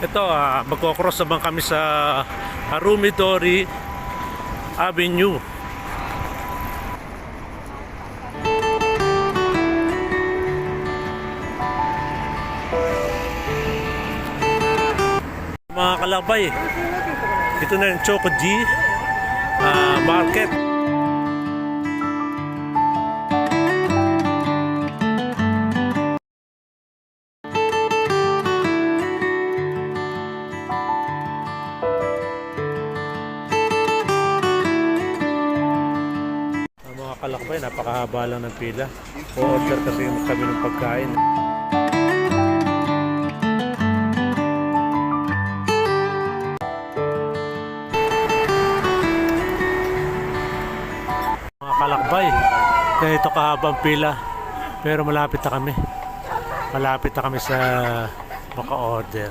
Ito, magkocross naman kami sa Arumidori Avenue. Mga kalabay, ito na yung Choco G Market. Mga kalakbay, napakahaba lang ng pila. O-order kasi kami ng pagkain. Mga kalakbay, ganito kahabang pila. Pero malapit na kami. Malapit na kami sa maka-order.